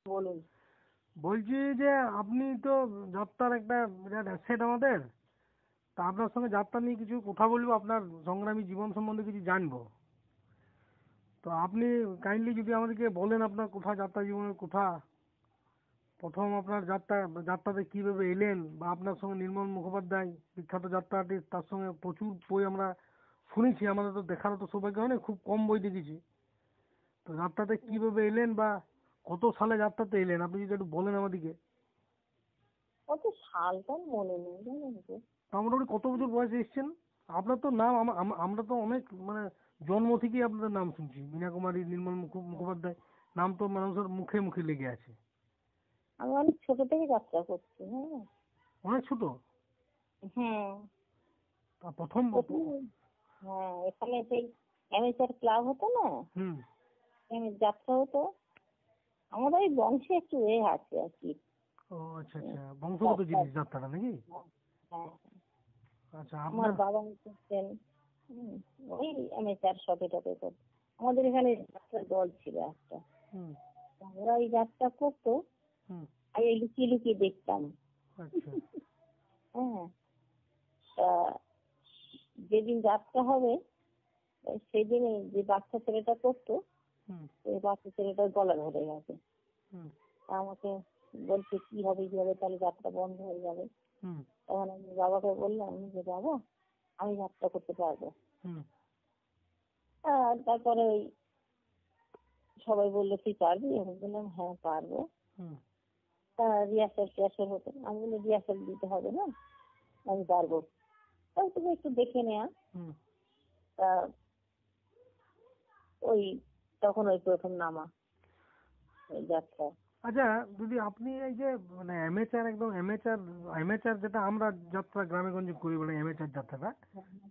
বলুন। বলছি যে আপনি তো যাত্রার একটা বিরাট অ্যাসেট আমাদের। তা আপনার সঙ্গে যাত্রা নিয়ে কিছু কথা বলবো, আপনার সংগ্রামী জীবন সম্বন্ধে কিছু জানবো। তো আপনি কাইন্ডলি যদি আমাদেরকে বলেন আপনার কোথা যাত্রা জীবনের কোথা, প্রথম আপনার যাত্রাতে কিভাবে এলেন, বা আপনার সঙ্গে নির্মল মুখোপাধ্যায় বিখ্যাত যাত্রা আর্টিস্ট, তার সঙ্গে প্রচুর বই আমরা শুনেছি, আমাদের তো দেখারও তো সৌভাগ্য হয় না, খুব কম বই দেখেছি। তো যাত্রাতে কিভাবে এলেন বা কত সালে যাত্রাতে এলেন আপনি যদি একটু বলেন আমাদেরকে। অত সালটা মনে নেই জানেন তো। তা মোটামুটি কত বছর বয়সে এসেছেন? আপনার তো নাম আমরা তো অনেক মানে জন্ম থেকেই আপনাদের নাম শুনছি, মীনা কুমারী, নির্মল মুখোপাধ্যায়, নাম তো মানুষের মুখে মুখে লেগে আছে। আমি অনেক ছোট থেকে যাত্রা করছি। হ্যাঁ অনেক ছোট? হ্যাঁ তা প্রথম প্রথম হ্যাঁ এখানে সেই অ্যামেচার ক্লাব হতো না, হুম। যাত্রা হতো। আমাদের এই বংশে একটু আছে আর কি। ও আচ্ছা আচ্ছা, বংশগত যাত্রা, জিনিস যাত্রাটা নাকি? হ্যাঁ আচ্ছা আমার আপনার। বাবা করতেন। ওই অ্যামেচার শপে টপে করতো। আমাদের এখানে যাত্রার দল ছিল একটা, হুম ওরা এই যাত্রা করতো। হুম। আমি লুকিয়ে লুকিয়ে দেখতাম। আচ্ছা। হ্যাঁ তা যেদিন যাত্রা হবে সেদিনে যে বাচ্চা ছেলেটা করতো, হুম ওই বাচ্চা ছেলেটার গলা ধরে গেছে। হুম তা আমাকে বলছে কি হবে তাহলে যাত্রা বন্ধ হয়ে যাবে। হুম তখন আমি বাবাকে বললাম যে বাবা আমি যাত্রা করতে পারবো। হুম আর তারপরে ওই সবাই বললো তুই পারবি, আমি বললাম হ্যাঁ পারবো। হুম তা রিহার্সাল হতো, আমি বললাম রিহার্সাল দিতে হবে না, আমি পারবো। তাই তুমি একটু দেখে নেয়া। হুম। তা ওই তখন ওই প্রথম নামা ওই যাত্রা। আচ্ছা, যদি আপনি এই যে মানে অ্যামেচার, একদম অ্যামেচার, অ্যামেচার যেটা আমরা যাত্রা গ্রামে গঞ্জে করি বলে অ্যামেচার যাত্রাটা,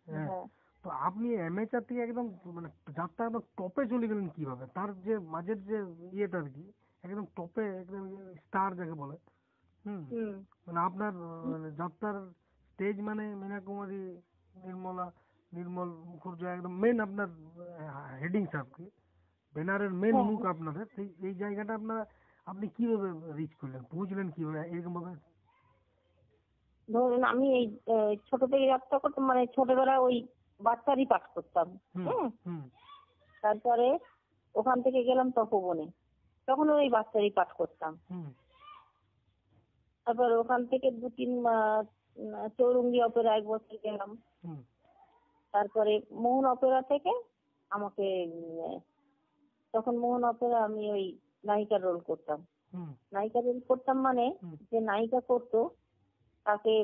হ্যাঁ, হ্যাঁ তো আপনি অ্যামেচার থেকে একদম মানে যাত্রা একদম টপে চলে গেলেন কিভাবে? তার যে মাঝের যে ইয়েটা আর কি, একদম টপে, একদম স্টার যাকে বলে। হুম। হুম মানে আপনার মানে যাত্রার স্টেজ মানে মীনা কুমারী, নির্মলা, নির্মল মুখুর্জা, একদম মেন আপনার হেডিংস আর কি, ব্যানারের মেন হ্যাঁ মুখ আপনাদের। এই জায়গাটা আপনার আপনি কিভাবে রিচ করলেন, পৌঁছলেন কিভাবে এরকম ভাবে? ধরুন আমি এই ছোট থেকে যাত্রা করতাম, মানে ছোটবেলায় ওই বাচ্চারই পাঠ করতাম। হুম হুম হুম তারপরে ওখান থেকে গেলাম তপবনে, তখন ওই বাচ্চারই পাঠ করতাম। হুম তারপর ওখান থেকে 2-3 মাস চৌরঙ্গি অপেরা 1 বছর গেলাম। হুম তারপরে মোহন অপেরা থেকে আমাকে তখন মোহন অপেরা আমি ওই নায়িকার রোল করতাম। হুম নায়িকা রোল করতাম মানে হুম যে নায়িকা করতো তাকে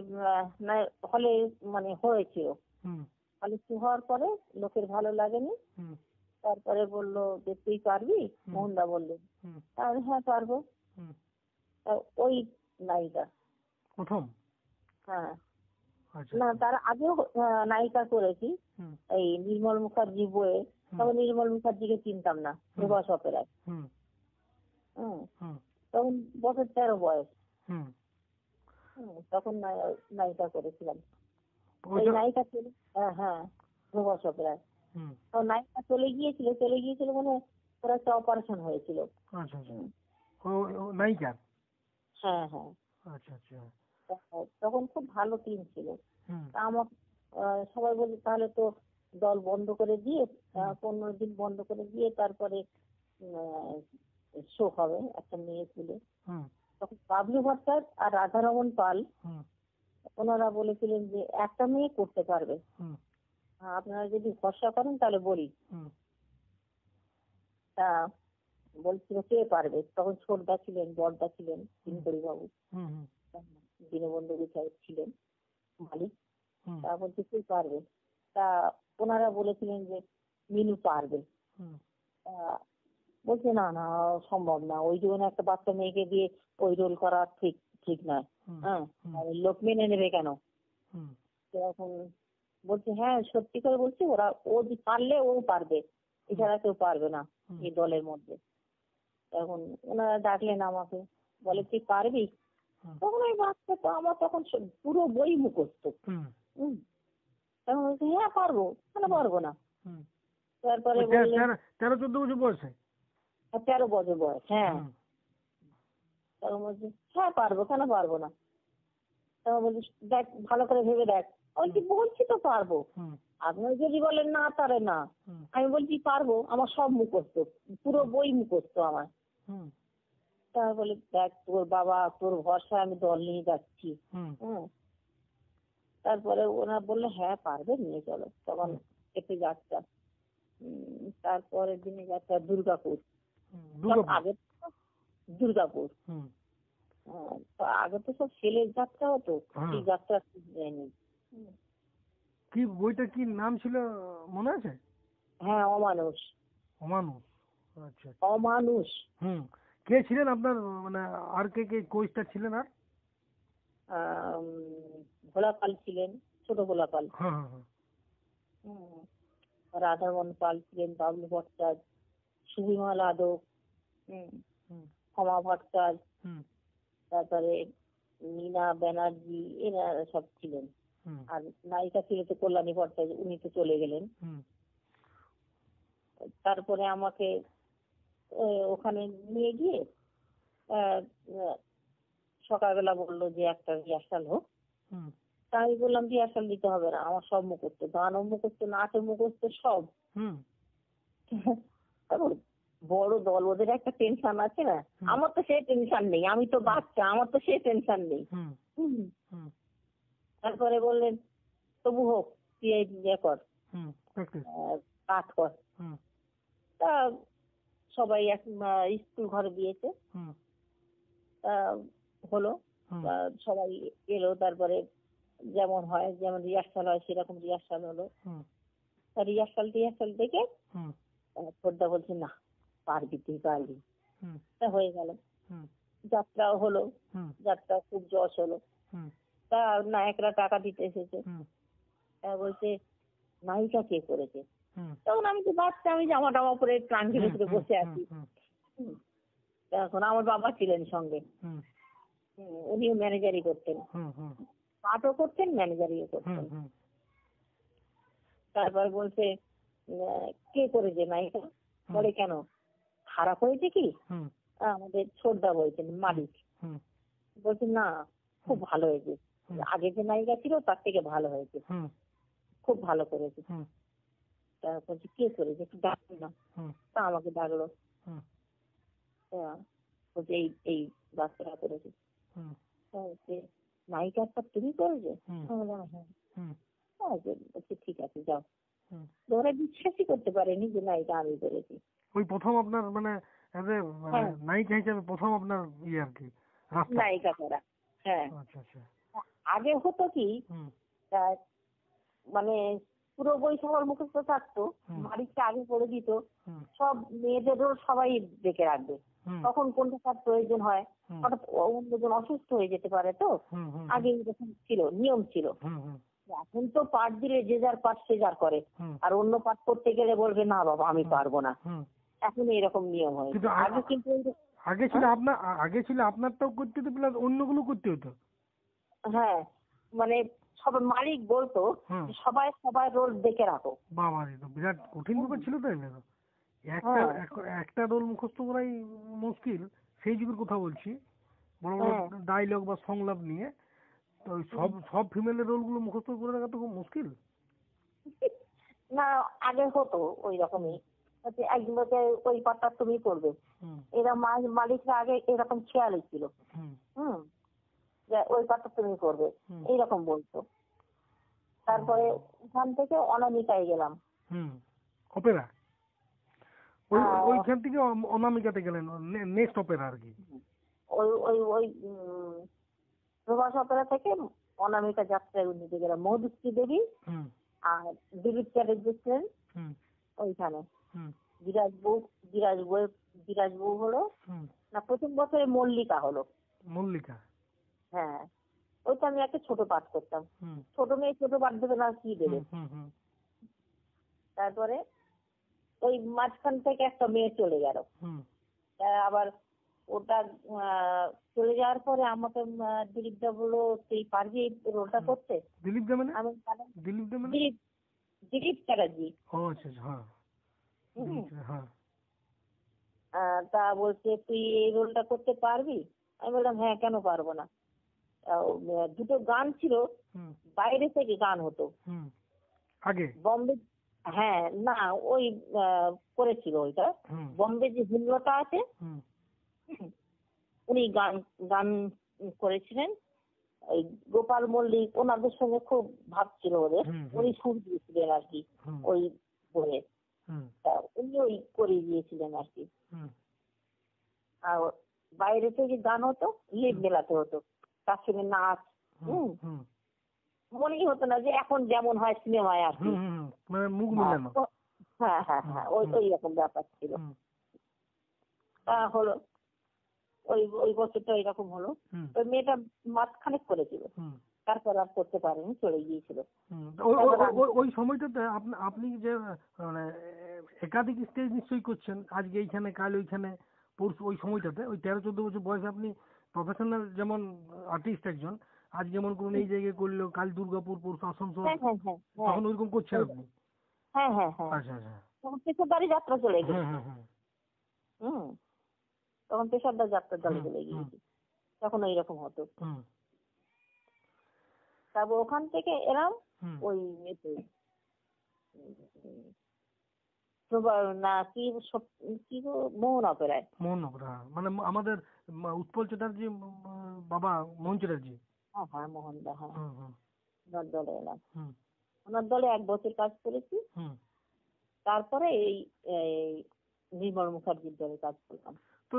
হলে মানে হয়েছিল। হুম হলে হওয়ার পরে লোকের ভালো লাগেনি, হুম তারপরে বললো যে তুই পারবি, হুম মোহনদা বললেন। হুম তাহলে হ্যাঁ পারবো। হুম। তা ওই নায়িকা। প্রথম? হ্যাঁ আচ্ছা না আচ্ছা। তার আগেও নায়িকা করেছি হুম এই নির্মল মুখার্জি বইয়ে। হুম তখন নির্মল মুখার্জিকে চিনতাম না, হুম প্রভাস অপেরায়। হুম হম হুম তখন বছর 13 বয়স। হুম। তখন নায়িকা করেছিলাম। ওই ওইটা। নায়িকা ছিল, হ্যাঁ হ্যাঁ প্রভাস অপেরায়। হুম। তো নায়িকা চলে গিয়েছিল মানে ওর একটা অপারেশন হয়েছিল। আচ্ছা আচ্ছা। হুম, ও নায়িকা। হ্যাঁ হ্যাঁ আচ্ছা আচ্ছা। তখন খুব ভালো টিম ছিল। হুম তা আমার সবাই বলছে তাহলে তো দল বন্ধ করে দিয়ে হুম 15 দিন বন্ধ করে দিয়ে তারপরে শো হবে একটা মেয়ে তুলে। হুম তখন বাবলু ভট্টাচার্য আর রাধারমণ পাল হুম ওনারা বলেছিলেন যে একটা মেয়ে করতে পারবে, হুম আপনারা যদি ভরসা করেন তাহলে বলি। হুম তা বলছিল কে পারবে, তখন ছোটদা ছিলেন, বড়দা ছিলেন, হুম দিনকরি বাবু, হুম হুম দীনবন্ধু বিচারক ছিলেন মালিক। হুম তা বলছে কে পারবে। তা ওনারা বলেছিলেন যে মিনু পারবে। হুম তা বলছে না না সম্ভব না, ওই জীবনে একটা বাচ্চা মেয়েকে দিয়ে ওই রোল করা ঠিক ঠিক নয়। হুম হ্যাঁ হুম আর লোক মেনে নেবে কেন। হুম সেরকম বলছে হ্যাঁ সত্যি করে বলছি, ওরা ও পারলে ও পারবে, এছাড়া কেউ পারবে না হুম এই দলের মধ্যে। তখন ওনারা ডাকলেন আমাকে, বলে তুই পারবি। হুম তখন ওই বাচ্চা তো আমার তখন পুরো বই মুখস্থ। হুম হুম তখন বলছি হ্যাঁ পারবো, কেন পারবো না। হুম। তারপরে ওই বললেন 13-14 বছর বয়সে? 13 বছর বয়স, হ্যাঁ। হুম তখন বলছি হ্যাঁ পারবো, কেন পারবো না। তখন বলছি দেখ ভালো করে ভেবে দেখ। বলছি বলছি তো পারবো। হুম আপনি যদি বলেন না তাহলে না। হুম আমি বলছি পারবো, আমার সব মুখস্থ, পুরো বই মুখস্থ আমার। হুম তা বলে দেখ তোর বাবা তোর ভরসায় আমি দল নিয়ে যাচ্ছি। হুম হ্যাঁ, তারপরে ওরা বললো হ্যাঁ পারবে, নিয়ে চলো। তখন একটু যাত্রা, তারপরের দিনে যাত্রা দুর্গাপুর। সব দুর্গাপুর। আগে তো দুর্গাপুর, হুম তো আগে তো সব ছেলের যাত্রা হতো, হ্যাঁ। সেই যাত্রা যায়নি। কি বইটা কি নাম ছিল মনে আছে? হ্যাঁ অমানুষ। অমানুষ। আচ্ছা। অমানুষ। হুম। কে ছিলেন আপনার মানে আর কে কোচটা ছিলেন আর? আম, ভোলাপাল ছিলেন, ছোট ভোলাপাল। হ্যাঁ হ্যাঁ হ্যাঁ। হুম, রাধামোহন পাল ছিলেন, বাবলু ভট্টাচার্য, সুবিমল আদক, হুম, হুম ক্ষমা ভট্টাচার্য, হুম তারপরে নীনা ব্যানার্জি, এরা সব ছিলেন। হুম আর নায়িকা ছিল তো কল্যাণী ভট্টাচার্য, উনি তো চলে গেলেন। হুম তারপরে আমাকে ওখানে নিয়ে গিয়ে আহ, আহ, সকালবেলা বললো যে একটা রিহার্সাল হোক। হুম তা আমি বললাম রিহার্সাল দিতে হবে না, আমার সব মুখস্থ, গানও মুখস্থ, নাচও মুখস্থ, সব। হুম তারপর বড় দল, ওদের একটা টেনশন আছে না, হুম আমার তো সে টেনশন নেই, আমি তো বাচ্চা, আমার তো সে টেনশন নেই। হুম হুম। হুম তারপরে বললেন তবু হোক, তুই এই ইয়ে কর, হুম প্র্যাকটিস। কাজ কর। হুম তা সবাই স্কুল ঘরে দিয়েছে। হুম তা হলো, হুম তা সবাই এলো, তারপরে যেমন হয়, যেমন রিহার্সাল হয় সেরকম রিহার্সাল হলো। হুম তা রিহার্সাল দেখে হুম খোদ্দা বলছে না, পারবি, তুই পারবি। হুম তা হয়ে গেল, হুম যাত্রাও হলো, হুম যাত্রা খুব যশ হলো। হুম তা নায়করা টাকা দিতে এসেছে। হুম তা বলছে নায়িকা কে করেছে। হুম তখন আমি তো বাচ্চা, আমি জামা টামা পরে ট্রাঙ্কের হুম উপরে হুম বসে হুম আছি। হুম হুম। তখন আমার বাবা ছিলেন সঙ্গে। হুম উনিও ম্যানেজারি করতেন, হুম হুম পাঠও করতেন, ম্যানেজারিও হুম করতেন। হুম তারপর বলছে কে করেছে নায়িকা। বলে কেন, খারাপ হয়েছে কি। হুম আমাদের ছোটদা বলছেন, মালিক হুম বলছে না, খুব ভালো হয়েছে, হুম আগে যে নায়িকা ছিল তার থেকে ভালো হয়েছে, হুম খুব ভালো করেছে। হুম তারপর বলছে কে করেছে, একটু ডাকুন না। হুম তা আমাকে ডাকলো। হুম তা বলছে এই এই বাচ্চারা করেছে। হুম তা বলছে নায়িকাটা তুমি করেছো। হুম আমি বললাম হ্যাঁ। হুম বলছে ঠিক আছে যাও। হুম। তো ওরা বিশ্বাসই করতে পারেনি যে নায়িকা আমি করেছি। ওই প্রথম আপনার মানে as a মানে হ্যাঁ, নায়িকা হিসেবে প্রথম আপনার আর কি রাস্তা। নায়িকা করা। হ্যাঁ, আচ্ছা আচ্ছা। আগে হতো কি, হুম আহ, মানে পুরো বই সবার মুখস্থ থাকতো, হুম মালিককে আগে করে দিত, হুম সব মেয়েদেরও সবাই দেখে রাখবে। হুম তখন কোনটা কার প্রয়োজন হয়, হুম হঠাৎ অন্যজন অসুস্থ হয়ে যেতে পারে, তো হুম হুম আগে এরকম ছিল, নিয়ম ছিল। হুম হুম এখন তো পাঠ দিলে যে যার পাঠ সে যার করে, হুম আর অন্য পাঠ করতে গেলে বলবে না বাবা আমি পারবো না। হুম। এখন এরকম নিয়ম হয়েছে, কিন্তু আগে কিন্তু আগে ছিল হ্যাঁ, আপনার আগে ছিল আপনারটাও করতে হতো প্লাস অন্যগুলো করতে হতো। হ্যাঁ, মানে সব মালিক বলতো হুম। যে সবাই সবার রোল দেখে রাখো। বাবা রে, তো বিরাট কঠিন ব্যাপার ছিল তাই না? একটা হ্যাঁ, একটা রোল মুখস্থ করাই মুশকিল। সেই যুগের কথা বলছি, বড় বড় হ্যাঁ, ডায়লগ বা সংলাপ নিয়ে। তো ওই সব সব ফিমেলের রোলগুলো মুখস্থ করে রাখা তো খুব মুশকিল। না আগে হতো ওই রকমই, হচ্ছে একজনকে ওই পাঠটা তুমি করবে, হুম এরা মালিকরা আগে এরকম খেয়ালই ছিল। হুম হুম, যে ওই পাঠটা তুমি করবে, হুম এইরকম বলতো। তারপরে ওখান থেকে অনামিকায় গেলাম। হুম অপেরা। ওই আহ, ওইখান থেকে অনামিকাতে গেলেন, নেক্সট অপেরা আর কি। ওই ওই ওই প্রভাস অপেরা থেকে অনামিকা যাত্রায় নিতে গেলাম, মধুশ্রী দেবী হুম আর দিলীপ চ্যাটার্জি ছিলেন হুম ওইখানে। হুম বিরাজ বউ, বিরাজ বউ হলো হুম না, প্রথম বছরে মল্লিকা হলো। মল্লিকা। হ্যাঁ, ওইটা আমি একটা ছোট পাঠ করতাম। হুম ছোট মেয়ে ছোট পাঠ দেবে না, কি দেবে। হুম হুম হুম তারপরে ওই মাঝখান থেকে একটা মেয়ে চলে গেল। হুম আবার ওটা চলে যাওয়ার পরে আমাকে দিলীপদা বললো তুই পারবি এই রোলটা হুম। করতে। দিলীপ দা মানে? আমি পারলাম। দিলীপ দা মানে? দিলীপ, দিলীপ চ্যাটার্জি। ও আচ্ছা আচ্ছা হ্যাঁ। হুম, দিলীপ দা, হ্যাঁ। তা বলছে তুই এই রোলটা করতে পারবি। আমি বললাম হ্যাঁ কেন পারবো না। দুটো গান ছিল, হুম বাইরে থেকে গান হতো হুম আগে বম্বে। হ্যাঁ না, ওই করেছিল ওইটা। হুম বম্বে যে হিমলতা আছে, হুম হুম, উনি গান গান করেছিলেন। ওই গোপাল মল্লিক ওনাদের সঙ্গে খুব ভাব ছিল ওদের। হুম হুম উনি সুর দিয়েছিলেন আর কি হুম ওই বইয়ে। হুম তা উনি ওই করে দিয়েছিলেন আর কি। হুম আর বাইরে থেকে গান হতো, লেপ মেলাতে হতো, তার সঙ্গে নাচ। হুম হুম, হুম মনেই হতো না যে এখন যেমন হয় সিনেমায় আর কি। হুম হুম মানে মুখ হ্যাঁ মিলানো। হ্যাঁ হ্যাঁ হুম হ্যাঁ, ওই হুম ওই রকম ব্যাপার ছিল। হুম তা হলো, ওই ওই বছরটা এরকম হলো। হুম ওই মেয়েটা মাঝখানে করেছিল, হুম তারপর আর করতে পারেনি, চলে গিয়েছিল। হুম। তারপর আমি ওই সময়টাতে আপনি আপনি যে মানে একাধিক স্টেজ নিশ্চয়ই করছেন, আজকে এইখানে কাল ওইখানে পরশু, ওই সময়টাতে ওই 13-14 বছর বয়সে আপনি প্রফেশনাল যেমন আর্টিস্ট একজন, আজ যেমন করুন এই জায়গায় করলো, কাল দুর্গাপুর, পরশু আসানসোল, হ্যাঁ হ্যাঁ হ্যাঁ হ্যাঁ তখন ওইরকম করছেন ওই- আপনি? হ্যাঁ হ্যাঁ হ্যাঁ, আচ্ছা আচ্ছা। তখন পেশাদারি যাত্রা চলে হ্যাঁ গেছে। হ্যাঁ হ্যাঁ হুম, তখন পেশাদার যাত্রা দলে হুম চলে হুম গিয়েছি, তখন এইরকম হতো। হুম তারপর ওখান থেকে এলাম হুম ওই এতে, না কি কি গো, মোহন অপেরায়। মোহন হ্যাঁ, মানে আমাদের উৎপল চ্যাটার্জি, বাবা মোহন চ্যাটার্জি। হ্যাঁ হ্যাঁ, মোহনদা, হ্যাঁ, হুম হুম ওনার দলে এলাম। হুম ওনার দলে 1 বছর কাজ করেছি। হুম। তারপরে এই এই নির্মল মুখার্জির দলে কাজ করলাম। তো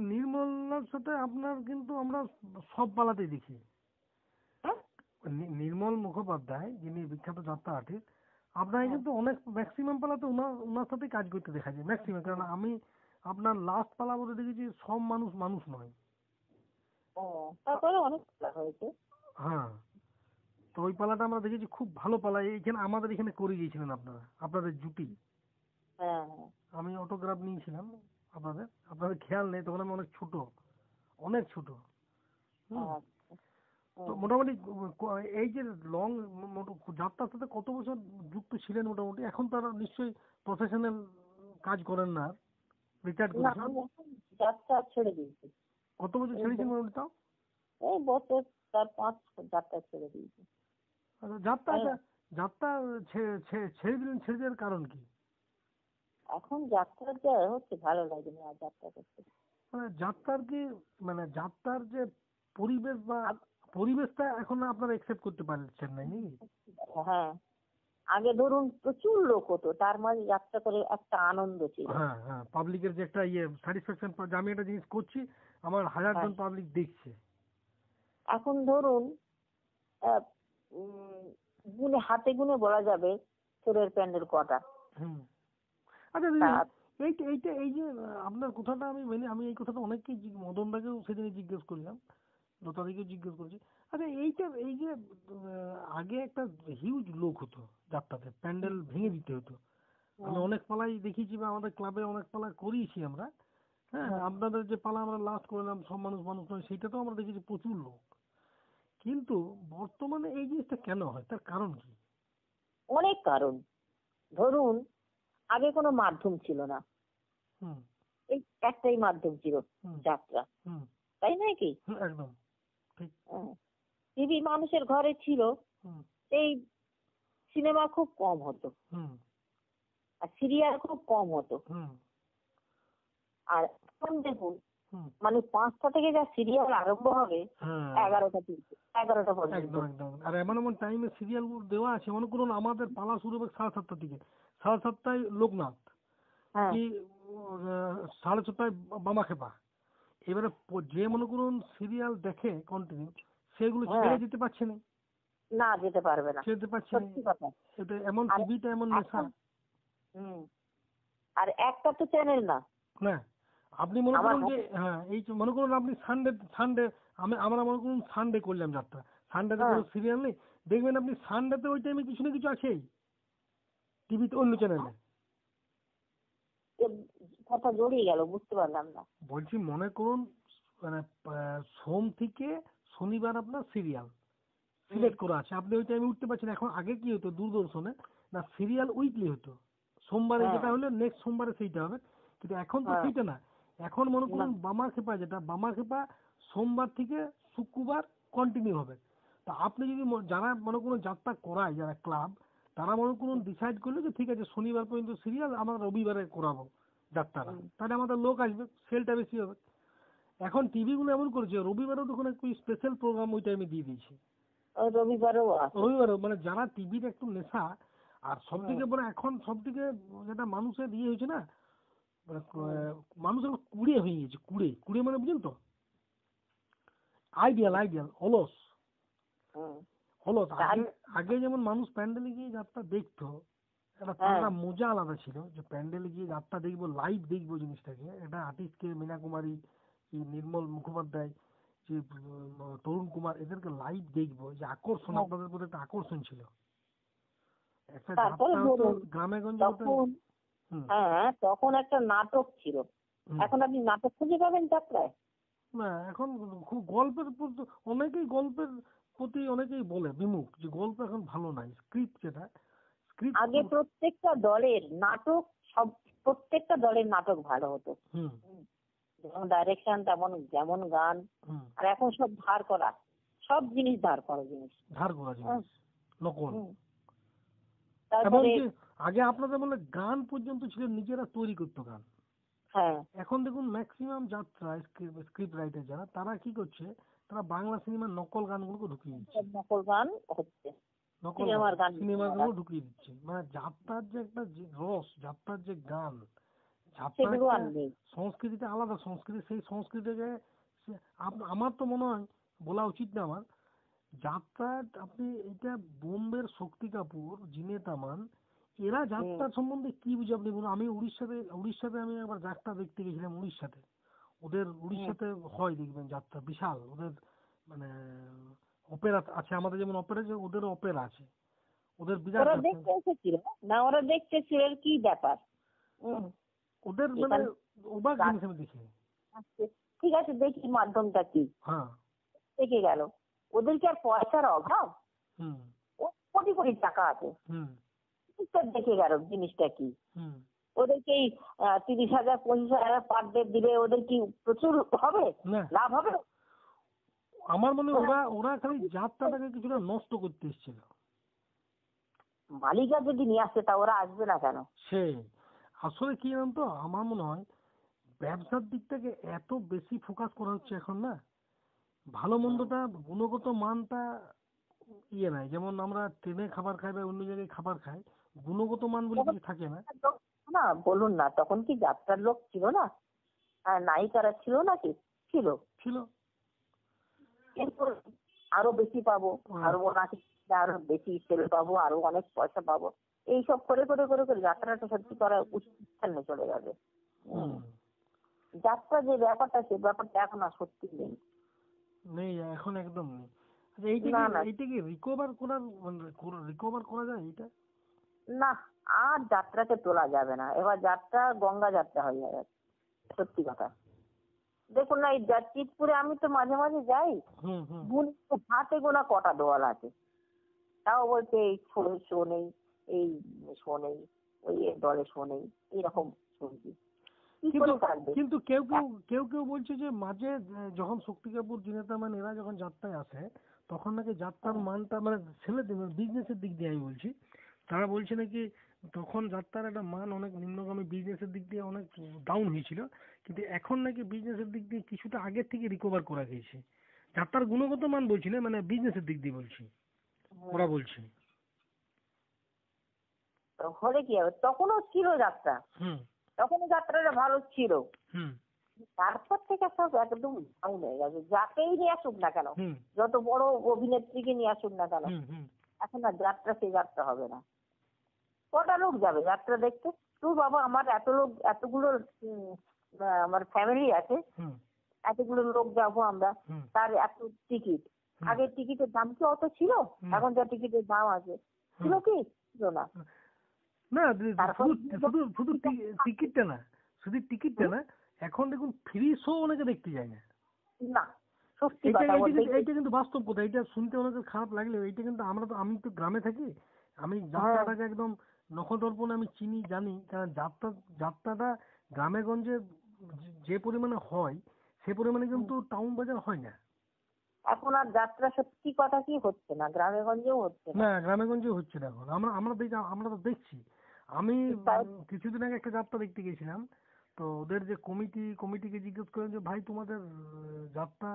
নির্মলার সাথে আপনার কিন্তু আমরা সব পালাতেই দেখি। হ্যাঁ নির্মল মুখোপাধ্যায় যিনি বিখ্যাত যাত্রা আর্টিস্ট, আপনাকে হ্যাঁ। কিন্তু অনেক ম্যাক্সিমাম পালাতে ওনার সাথেই কাজ করতে দেখা যায় ম্যাক্সিমাম, কারণ আমি আপনার লাস্ট পালা বলে দেখেছি সব মানুষ মানুষ নয়। ও, তারপরে অনেক খেলা হয়েছে। হ্যাঁ, তো ওই পালাটা আমরা দেখেছি খুব ভালো পালা, এইখানে আমাদের এখানে করে গিয়েছিলেন আপনারা, আপনাদের জুটি। হ্যাঁ হ্যাঁ। আমি অটোগ্রাফ নিয়েছিলাম আপনাদের, আপনাদের খেয়াল নেই তখন আমি অনেক ছোট, অনেক ছোট। হুম। আচ্ছা। তো হুম। মোটামুটি এই যে লং যাত্রার সাথে কত বছর যুক্ত ছিলেন মোটামুটি? এখন তো আর নিশ্চয়ই প্রফেশনাল কাজ করেন না, রিটায়ার্ড না, করেছেন। আমি এখন যাত্রা ছেড়ে দিয়েছি। কত বছর এই ছেড়েছেন মোটামুটি তাও? এই বছর 4-5 যাত্রা ছেড়ে দিয়েছি। আচ্ছা, আর যাত্রা ছেড়ে দিলেন, ছেড়ে দেওয়ার কারণ কি? এখন যাত্রা যা হচ্ছে ভালো লাগে না আর যাত্রা করতে। মানে যাত্রার কি, মানে যাত্রার যে পরিবেশ বা আগ- পরিবেশটা এখন আপনারা একসেপ্ট করতে পারছেন না নাকি? হ্যাঁ, আগে ধরুন প্রচুর লোক হতো, তার মাঝে যাত্রা করে একটা আনন্দ ছিল। হ্যাঁ হ্যাঁ, পাবলিকের যে একটা স্যাটিসফ্যাকশন, যে আমি একটা জিনিস করছি, আমার 1000 জন হ্যাঁ, পাবলিক দেখছে। এখন ধরুন আহ, উম, হাতে গুনে বলা যাবে চোরের প্যান্ডেল কটা। হুম। আচ্ছা দিদি, তা এইটা এইটা এই যে আপনার কথাটা আমি মেনে, আমি এই কথাটা অনেককেই মদনদাকেও সেদিন জিজ্ঞেস করলাম, লতাদিকেও জিজ্ঞেস করেছি। আচ্ছা এইটা, এই যে আগে একটা হিউজ লোক হতো যাত্রাতে, প্যান্ডেল ভেঙে দিতে হতো। আমি হুম, অনেক পালাই দেখেছি বা আমাদের ক্লাবে অনেক পালা করিয়েছি আমরা। হ্যাঁ, হুম, আপনাদের যে পালা আমরা লাস্ট করলাম সব মানুষ মানুষ নয়, সেইটাতেও আমরা দেখেছি প্রচুর লোক। কিন্তু বর্তমানে এই জিনিসটা কেন হয়, তার কারণ কি? অনেক কারণ। ধরুন আগে কোনো মাধ্যম ছিল না, হুম এই একটাই মাধ্যম ছিল, হুম যাত্রা, হুম তাই নয় কি? হুম, একদম ঠিক। টিভি মানুষের ঘরে ছিল, হুম এই সিনেমা খুব কম হতো, হুম আর সিরিয়াল খুব কম হতো। হুম আর এখন দেখুন, হুম। মানে 5টা থেকে যা সিরিয়াল আরম্ভ হবে, হ্যাঁ 11টা পর্যন্ত। একদম একদম। আর এমন এমন টাইমে সিরিয়াল দেওয়া আছে, মনে করুন আমাদের পালা শুরু হবে 7:30টার দিকে, 7:30টায় লোকনাথ, হ্যাঁ কি 6:30টায় বামা খেপা। এবারে যে মনে করুন সিরিয়াল দেখে কন্টিনিউ, সেগুলো হ্যাঁ, ছেড়ে দিতে পারছে না, না যেতে পারবে না, ছেড়ে দিতে পারছে না। সত্যি কথা। এটা এমন, আর টিভিটা এমন নেশা। এখন হুম, আর একটা তো চ্যানেল না। না, আপনি মনে আমার করুন যে হাতে হ্যাঁ, এই যে মনে করুন আপনি সানডে সানডে, আমরা মনে করুন সানডে করলাম যাত্রা, সানডেতে হ্যাঁ, কোনো সিরিয়াল নেই, দেখবেন আপনি সানডেতে ওই টাইমে কিছু না কিছু আছেই টিভিতে, অন্য চ্যানেলে। এ কথা জড়িয়ে গেল, বুঝতে পারলাম না। বলছি মনে করুন মানে সোম থেকে শনিবার আপনার সিরিয়াল হুম, সিলেক্ট করা আছে, আপনি ওই টাইমে উঠতে পারছেন। এখন আগে কি হতো দূরদর্শনে, না সিরিয়াল উইকলি হতো, সোমবারে হ্যাঁ যেটা হলে নেক্সট সোমবারে সেইটা হবে, কিন্তু এখন তো হ্যাঁ সেইটা না। এখন মনে করুন বামাখ্যাপা, যেটা বামাখ্যাপা সোমবার থেকে শুক্রবার কন্টিনিউ হবে। তা আপনি যদি যারা মনে করুন যাত্রা করায়, যারা ক্লাব, তারা মনে করুন ডিসাইড করলো যে ঠিক আছে শনিবার পর্যন্ত সিরিয়াল, আমরা রবিবারে করাবো যাত্রাটা, তাহলে আমাদের লোক আসবে, সেলটা বেশি হবে। এখন টিভিগুলো এমন করেছে রবিবারেও তখন একটু স্পেশাল প্রোগ্রাম ওই টাইমে দিয়ে দিয়েছে। রবিবারেও মানে যারা টিভির একটু নেশা, আর সব থেকে বড় এখন সব থেকে যেটা মানুষের ইয়ে হয়েছে না, মানে মানুষের কুড়ে হয়ে গেছে, কুড়ে কুড়ে মানে বুঝলেন তো, আইডিয়াল অলস অলস। আগে আগে যেমন মানুষ প্যান্ডেলে গিয়ে যাত্রা দেখতো, একটা মজা আলাদা ছিল, যে প্যান্ডেলে গিয়ে যাত্রা দেখবো, লাইভ দেখবো জিনিসটাকে। একটা আর্টিস্টকে, মীনা কুমারী, নির্মল মুখোপাধ্যায়, যে তরুণ কুমার, এদেরকে লাইভ দেখবো, যে আকর্ষণ, আপনাদের প্রতি একটা আকর্ষণ ছিল। একটা যাত্রা গ্রামে গঞ্জে তখন একটা নাটক ছিল, এখন আপনি নাটক খুঁজে পাবেন যাত্রায় না। এখন খুব গল্পের অনেকেই গল্পের প্রতি অনেকেই বলে বিমুখ, যে গল্প এখন ভালো নাই, স্ক্রিপ্ট যেটা আগে প্রত্যেকটা দলের নাটক, প্রত্যেকটা দলের নাটক ভালো হতো, যেমন ডাইরেকশন তেমন যেমন গান। আর এখন সব ধার করা, সব জিনিস ধার করা জিনিস, নকল। তারপরে আগে আপনাদের বলে গান পর্যন্ত ছিল নিজেরা তৈরি করতো গান। এখন দেখুন ম্যাক্সিমাম যাত্রা স্ক্রিপ্ট রাইটার যারা, তারা কি করছে, তারা বাংলা সিনেমার নকল গানগুলোকে ঢুকিয়ে দিচ্ছে, নকল গান হচ্ছে, সিনেমার গানগুলো ঢুকিয়ে দিচ্ছে। মানে যাত্রার যে একটা রস, যাত্রার যে গান, সংস্কৃতিটা আলাদা সংস্কৃতি, সেই সংস্কৃতিকে আমার তো মনে হয় বলা উচিত না আমার। যাত্রা আপনি এটা বোম্বের শক্তি কাপুর, জিনেত আমান, এরা যাত্রা সম্বন্ধে কি বুঝে আপনি বলুন। আমি উড়িষ্যাতে আমি একবার যাত্রা দেখতে গেছিলাম, উড়িষ্যাতে। উড়িষ্যাতে হয় দেখবেন যাত্রা বিশাল, ওদের মানে অপেরা আছে, আমাদের যেমন অপেরা আছে, ওদের অপেরা আছে, ওদের বিরাট। ওরা দেখতে এসেছিল না, ওরা দেখতে এসেছিল, কি ব্যাপার ওদের মানে অবাক জিনিস আমি দেখি। ঠিক আছে, দেখি মাধ্যমটা কি, দেখে গেল। ওদের কি আর পয়সার অভাব? কোটি কোটি টাকা আছে, দেখে গেল জিনিসটা কি। ওদেরকে 30,000 25,000 পার ডে দিলে ওদের কি প্রচুর হবে, লাভ হবে? আমার মনে ওরা খালি যাত্রাটাকে কিছুটা নষ্ট করতে এসেছিল। মালিকা যদি নিয়ে আসে তা ওরা আসবে না কেন? সে আসলে কি জানেন তো, আমার মনে হয় ব্যবসার দিক থেকে এত বেশি ফোকাস করা হচ্ছে এখন না, ভালো মন্দটা গুণগত মানটা ইয়ে নাই। যেমন আমরা ট্রেনে খাবার খাই বা অন্য জায়গায় খাবার খাই, গুণগত মান বলে কিছু থাকে না। না বলুন না, তখন কি যাত্রার লোক ছিল না, নায়িকারা ছিল নাকি? ছিল কিন্তু আরো বেশি পাবো, আরো বেশি সেল পাবো, আরো অনেক পয়সা পাবো, এইসব করে করে করে করে যাত্রাটা সত্যি করা উচ্ছন্নে চলে যাবে। যাত্রা যে ব্যাপারটা, সে ব্যাপারটা এখন আর সত্যি নেই, এখন একদম নেই। এইটা কি রিকভার করা যায় এটা? না, আর যাত্রাকে তোলা যাবে না। এবার যাত্রা গঙ্গা যাত্রা হয়ে যাবে, সত্যি কথা। দেখুন না, এই চিতপুরে আমি তো মাঝে মাঝে যাই, হাতে গোনা কটা দোয়াল আছে, তাও বলছে এই শো নেই, এই শো নেই, ওই দলে শো নেই, এইরকম শুনছি। কিন্তু কেউ কেউ বলছে যে মাঝে যখন শক্তি কাপুর, জিনেত আমান এরা যখন যাত্রায় আসে, তখন নাকি যাত্রার মানটা, মানে ছেলেদের বিজনেসের দিক দিয়ে আমি বলছি, তারা বলছে নাকি তখন যাত্রার একটা মান অনেক নিম্নগামী, বিজনেসের দিক দিয়ে অনেক ডাউন হয়েছিল, কিন্তু এখন নাকি বিজনেসের দিক দিয়ে কিছুটা আগের থেকে রিকভার করা গেছে। যাত্রার গুণগত মান বলছি না, মানে বিজনেসের দিক দিয়ে বলছি, ওরা বলছে। হলে কি হবে, তখনও ছিল যাত্রা, তখনও যাত্রাটা ভালো ছিল, তারপর থেকে সব একদম ডাউন হয়ে গেছে। যাকেই নিয়ে আসুক না কেন, যত বড় অভিনেত্রীকে নিয়ে আসুক না কেন, এখন আর যাত্রা সেই যাত্রা হবে না। কটা লোক যাবে যাত্রা দেখতে? তুই বাবা, আমার এতগুলো আমার ফ্যামিলি আছে, এতগুলো লোক যাবো আমরা, তার এত টিকিট। আগে টিকিটের দাম কি অত ছিল? এখন যা টিকিটের দাম আছে, ছিল কি? ছিল না। না শুধু টিকিটটা না, এখন দেখুন ফ্রি শো অনেকে দেখতে যায় না। এইটা কিন্তু বাস্তব কথা। এটা শুনতে অনেকে খারাপ লাগলেও এইটা কিন্তু আমি তো গ্রামে থাকি, আমি যাত্রাটাকে একদম নখদর্পণে আমি চিনি, জানি। কারণ যাত্রাটা গ্রামে গঞ্জে যে পরিমাণে হয় সে পরিমাণে কিন্তু টাউন বাজার হয় না। এখন আর যাত্রা সত্যি কথা কি হচ্ছে না, গ্রামে গঞ্জেও হচ্ছে না, গ্রামে গঞ্জে হচ্ছে না এখন। আমরা তো দেখছি। আমি কিছুদিন আগে একটা যাত্রা দেখতে গেছিলাম, তো ওদের যে কমিটিকে জিজ্ঞেস করেন যে ভাই তোমাদের যাত্রা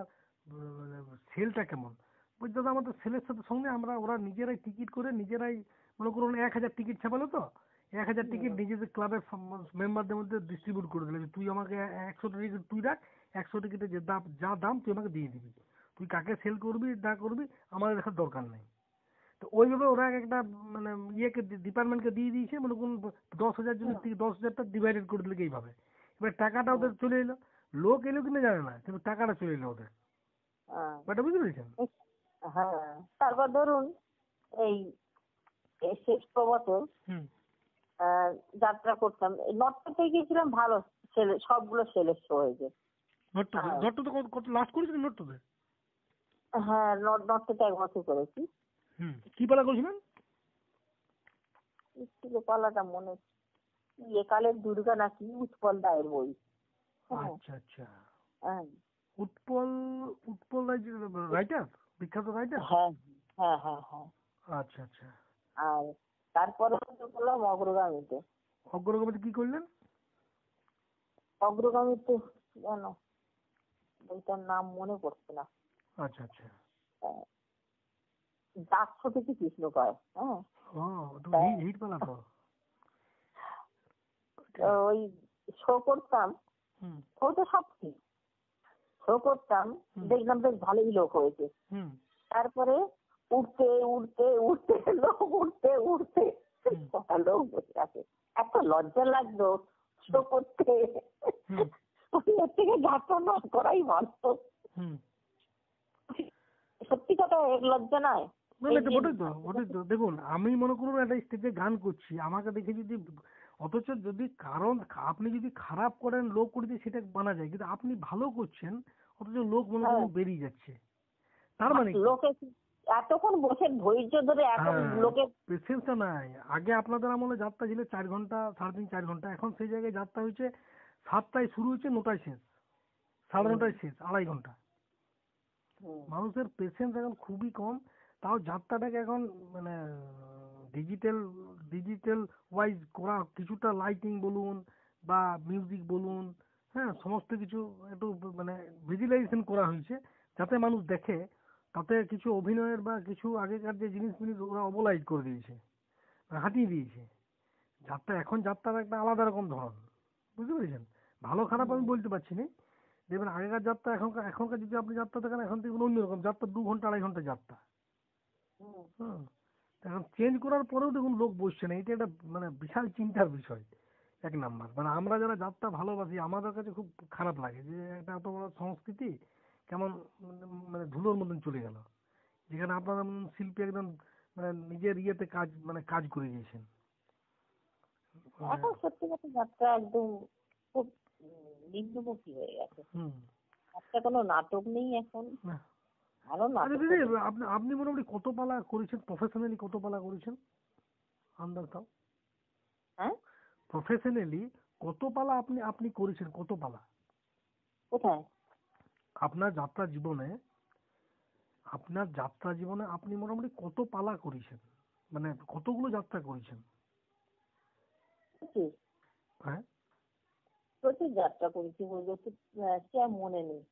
সেলটা কেমন? বলছি দাদা আমাদের সেলের সাথে সঙ্গে ওরা নিজেরাই টিকিট করে নিজেরাই, মনে করুন 1000 টিকিট ছাপালো, তো 1000 টিকিট নিজেদের ক্লাবের মেম্বারদের মধ্যে ডিস্ট্রিবিউট করে দিলে, তুই আমাকে 100টা টিকিট তুই রাখ, 100 টিকিটের যা দাম তুই আমাকে দিয়ে দিবি, তুই কাকে সেল করবি না করবি আমাদের দেখার দরকার নেই। তো ওইভাবে ওরা একটা মানে ডিপার্টমেন্টকে দিয়ে দিয়েছে, মনে করুন 10,000 জনের থেকে 10,000টা ডিভাইডেড করে দিলে এইভাবে। এবার টাকাটা ওদের চলে এলো, লোক এলো কিনা জানে না, কিন্তু টাকাটা চলে এলো ওদের। ব্যাপারটা বুঝতে পেরেছেন? হ্যাঁ, তারপর ধরুন এই শেষ বছর যাত্রা করতাম, নটতে গিয়েছিলাম, ভালো সবগুলো সেলের শো হয়েছে। নট্টতে কত লাস্ট করেছিলেন নট্টতে? হ্যাঁ, নটতে 1 বছর করেছি। কি পালা করেছিলেন? পালাটা মনে একালের দুর্গা নাকি উৎপল দায়ের বই। আচ্ছা আচ্ছা, উৎপল রাইটার, বিখ্যাত রাইটার। হ্যাঁ হ্যাঁ হ্যাঁ হ্যাঁ। আচ্ছা আচ্ছা। আর তারপরে করলাম অগ্রগামীতে। অগ্রগামীতে কি করলেন? অগ্রগামীতে জানো বইটার নাম মনে পড়ছে না। আচ্ছা আচ্ছা। যাচ্ছ থেকে কৃষ্ণ পায়। হ্যাঁ, হিট পালা তো। ওই শো করতাম, শো তো সব ঠিক শো করতাম, দেখলাম বেশ ভালোই লোক হয়েছে। তারপরে উঠতে উঠতে উঠতে লোক উঠতে উঠতে লোক বসে আছে, এত লজ্জা লাগলো শো করতে, এর থেকে যাত্রা না করাই ভালো। সত্যি কথা, লজ্জা নয়। ওটাই তো দেখুন, আমি মনে করুন একটা স্টেজে গান করছি, আমাকে দেখে যদি, অথচ যদি কারণ আপনি যদি খারাপ করেন লোক করে দিয়ে সেটা মানা যায়, কিন্তু আপনি ভালো করছেন অথচ লোক মনে করুন বেরিয়ে যাচ্ছে, তার মানে লোকে এতক্ষণ বসে ধৈর্য ধরে লোকের পেশেন্সটা নাই। আগে আপনাদের আমলে যাত্রা ছিল 4 ঘন্টা, 3.5 4 ঘন্টা, এখন সেই জায়গায় যাত্রা হয়েছে 7টায় শুরু হচ্ছে, 9টায় শেষ, 9:30টায় শেষ, 2.5 ঘন্টা। মানুষের পেশেন্স এখন খুবই কম। তাও যাত্রাটাকে এখন মানে ডিজিটাল ওয়াইজ করা, কিছুটা লাইটিং বলুন বা মিউজিক বলুন, হ্যাঁ সমস্ত কিছু একটু মানে ভিজুয়ালাইজেশন করা হয়েছে যাতে মানুষ দেখে, তাতে কিছু অভিনয়ের বা কিছু আগেকার যে জিনিস ওরা অবলাইজ করে দিয়েছে, হাঁটিয়ে দিয়েছে। যাত্রার একটা আলাদা রকম ধরন, বুঝতে পেরেছেন? ভালো খারাপ আমি বলতে পারছি না। দেখবেন আগেকার যাত্রা এখনকার যদি আপনি যাত্রা দেখেন, এখন দেখবেন অন্যরকম যাত্রা, 2 ঘন্টা 2.5 ঘন্টা যাত্রা। এখন চেঞ্জ করার পরেও দেখুন লোক বসছে না, এটা একটা মানে বিশাল চিন্তার বিষয়। 1 নাম্বার মানে আমরা যারা যাত্রা ভালোবাসি আমাদের কাছে খুব খারাপ লাগে যে একটা এত বড় সংস্কৃতি কেমন মানে ধুলোর মতন চলে গেল, যেখানে আপনারা শিল্পী একদম মানে নিজের ইয়েতে কাজ করে গিয়েছেন। এখন সত্যি কথা যাত্রা একদম খুব নিম্নমুখী হয়ে গেছে। একটা কোনো নাটক নেই এখন। ভালো নাটক। আপনি মোটামুটি কত পালা করেছেন প্রফেশনালি, কত পালা করেছেন আন্দাজ দাও? হ্যাঁ, প্রফেশনালি কত পালা আপনি করেছেন, কত পালা? কোথায়? আপনার যাত্রা জীবনে আপনি মোটামুটি কত পালা করেছেন, মানে কতগুলো যাত্রা করেছেন? হ্যাঁ, প্রচুর যাত্রা করেছি, সে আর মনে নেই।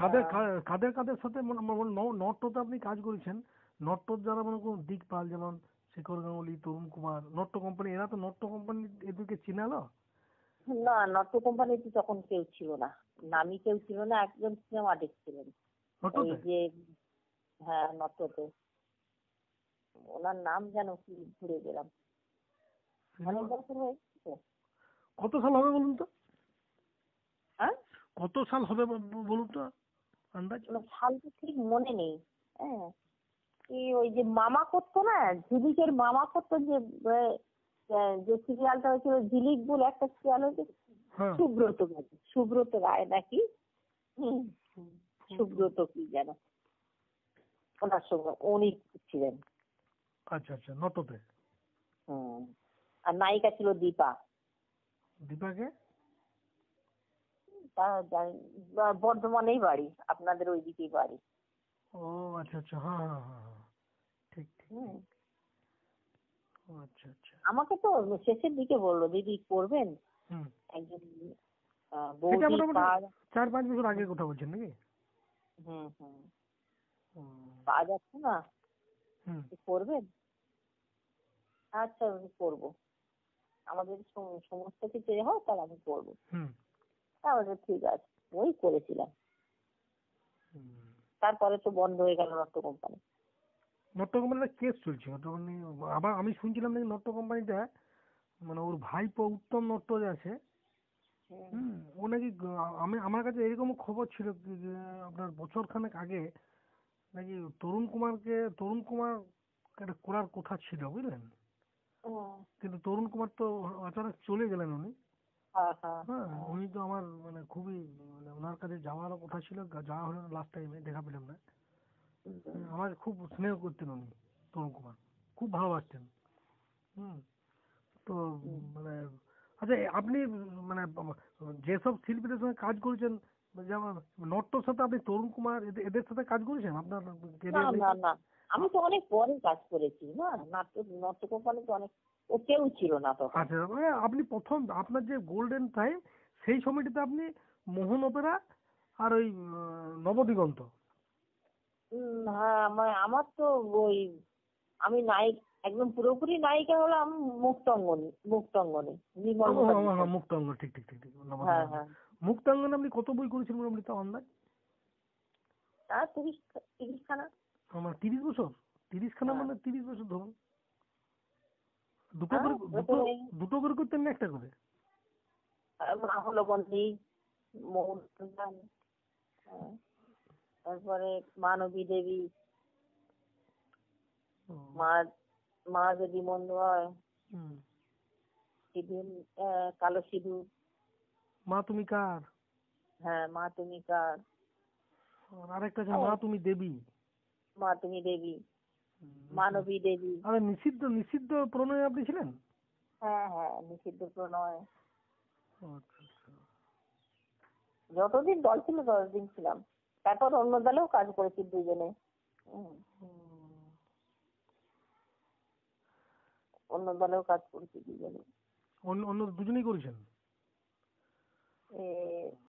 কাদের সাথে নট্যতে আপনি কাজ করেছেন? নট্যর যারা মনে করুন দিকপাল, যেমন শেখর গাঙ্গুলি, তরুণ কুমার, নট্য কোম্পানি, এরা তো নট্য কোম্পানি এদেরকে চিনালো না। নট্য কোম্পানিতে তখন কেউ ছিল না, নামি কেউ ছিল না, একজন সিনেমা দেখছিলেন এই যে। হ্যাঁ, নট্যতে ওনার নাম যেন কি ভুলে গেলাম, অনেক বছর হয়েছে। কত সাল হবে বলুন তো? হ্যাঁ, কত সাল হবে বলুন তো আন্দাজ? সাল তো ঠিক মনে নেই। হ্যাঁ, ওই যে মামা করতো না, ঝিলিকের মামা করতো, যে সিরিয়ালটা হয়েছিল ঝিলিক বলে একটা সিরিয়াল হয়েছে, সুব্রত রায় নাকি, সুব্রত কি যেন, ওনার সঙ্গে উনি ছিলেন। আচ্ছা আচ্ছা, নটতে। আর নায়িকা ছিল দীপা। দীপাকে? তা জানি বর্ধমানেই বাড়ি, আপনাদের ওইদিকেই বাড়ি। ও আচ্ছা আচ্ছা, হ্যাঁ হ্যাঁ হ্যাঁ হ্যাঁ, ঠিক ঠিক। হুম। ও আচ্ছা আচ্ছা। আমাকে তো শেষের দিকে বললো, দিদি করবেন হুম। একজন সেটা বৌদি মোটামুটি কাজ। 4-5 বছর আগের কথা বলছেন নাকি? হুম হুম। হুম। কাজ আছে না, হুম। করবেন? আচ্ছা আমি করবো, আমাদের সমস্ত কিছু হয় তাহলে আমি করবো। হুম। তাহলে ঠিক আছে, ওই করেছিলাম। হুম। তারপরে তো বন্ধ হয়ে গেল নট্য কোম্পানি। নট্য কোম্পানির কেস চলছে, নট্য কোম্পানি। আবার আমি শুনছিলাম নাকি নট্য কোম্পানিটা, মানে ওর ভাইপো উত্তম নট্য যে আছে, হুম, ও নাকি আমার কাছে এরকম খবর ছিল কি যে আপনার বছর খানেক আগে নাকি তরুণ কুমার একটা করার কথা ছিল, বুঝলেন? কিন্তু তরুণ কুমার তো অচানক চলে গেলেন উনি। হ্যাঁ হ্যাঁ হ্যাঁ, উনি তো আমার মানে খুবই, মানে ওনার কাছে যাওয়ারও কথা ছিল, যাওয়া হলো না, লাস্ট টাইমে দেখা পেলাম না। আমাকে খুব স্নেহ করতেন উনি, তরুণ কুমার, খুব ভালোবাসতেন। হুম। তো মানে আচ্ছা, আপনি মানে যেসব শিল্পীদের সঙ্গে কাজ করেছেন, যেমন নট্যর সাথে আপনি তরুণ কুমার এদের সাথে কাজ করেছেন আপনার না ক্যারিয়ার না লাইফে? না, আমি তো অনেক পরে কাজ করেছি না, নট্য কোম্পানি তো অনেক, ও কেউ ছিল না তখন। আচ্ছা, মানে আপনি প্রথম আপনার যে গোল্ডেন টাইম, সেই সময়টিতে আপনি মোহন অপেরা আর ওই নবদিগন্ত। হ্যাঁ, আমার তো ওই, আমি নায়িক, একদম পুরোপুরি নায়িকা হলাম মুক্তাঙ্গনে নির্মল মুখার্জির সঙ্গে। মুক্তাঙ্গন, ঠিক ঠিক ঠিক ঠিক, হ্যাঁ নবদিগন্ত। হ্যাঁ। মুক্তাঙ্গনে আপনি কত বই করেছেন মোটামুটি তাও আন্দাজ? তা 30 খানা। আমার 30 বছর, 30খানা হ্যাঁ মানে 30 বছর ধরুন। দুটো হ্যাঁ, করে, ওটা দুটো করে করতেন না একটা করে? হলো বন্দী, মোহন, হ্যাঁ, তারপরে মানবী দেবী, ও, মা মা যদি মন্দ হয়, হুম। সিঁদুর, কালো সিঁদুর, মা তুমি কার, হ্যাঁ মা তুমি কার, আর আরেকটা আছে মা তুমি দেবী। মা তুমি দেবী, মানবী দেবী। আরে নিষিদ্ধ, নিষিদ্ধ প্রণয় আপনি ছিলেন? হ্যাঁ হ্যাঁ, নিষিদ্ধ প্রণয়। আচ্ছা আচ্ছা। যতদিন দল ছিল ততদিন ছিলাম, তারপর অন্য দলেও কাজ করেছি দুজনে। অন্য দলেও কাজ করেছি দুজনে। অন্য অন্য দুজনেই করেছেন?